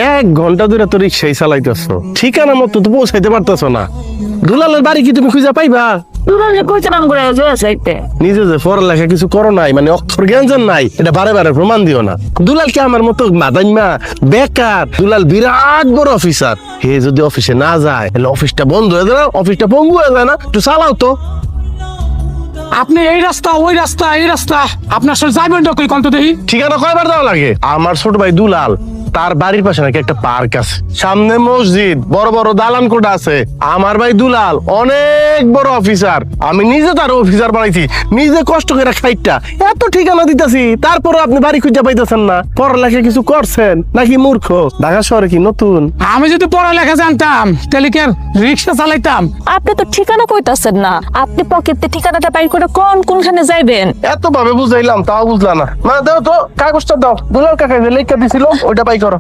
1 ঘন্টা ধরে তো রিক্সাই চালাইতেছো, ঠিকানা মতো তো পৌঁছাইতে পারতেছো না। দুলালের বাড়ি কি তুমি খুঁজে পাইবা? দুলালে কইতে নাম করে যাইতে নিজে যে পড়ালেখা কিছু করো নাই, মানে অক্ষর জ্ঞান জান নাই, এটা বারে বারে প্রমাণ দিও না। দুলাল কি আমার মতো মাদাইমা বেকার? দুলাল বিরাট বড় অফিসার। হে যদি অফিসে না যায় তাহলে অফিসটা বন্ধ হয়ে যায়, অফিসটা পঙ্গু হয়ে যায় না? একটু চালাও তো। আপনি এই রাস্তা ওই রাস্তা এই রাস্তা আপনার সাথে যাইবেন তো কই কোন তো দেখি। ঠিকানা কয়বার দেওয়া লাগে? আমার ছোট ভাই দুলাল, তার বাড়ির পাশে নাকি একটা পার্ক আছে, সামনে মসজিদ, বড় বড় দালান কোঠা আছে। আমার ভাই দুলাল অনেক বড় অফিসার, আমি নিজে তার অফিসার বানাইছি, নিজে কষ্ট করে খাইটা এত ঠিকানা দিতেছি, তারপরে আপনি বাড়ি খুঁজে পাইতেছেন না। পড়ালেখা কিছু করছেন নাকি মূর্খ? ঢাকা শহরে কি নতুন? আমি যদি পড়ালেখা জানতাম তাহলে কি আর রিক্সা চালাইতাম? আপনি তো ঠিকানা কইতাছেন না, আপনি পকেটে ঠিকানাটা বাইর করে কোনখানে যাইবেন। এত ভাবে বুঝাইলাম তাও বুঝলা না। মানে দাও তো কাগজটা দাও, দুলাল কাকা যে লেখা দিছিল ওইটা পাই করো।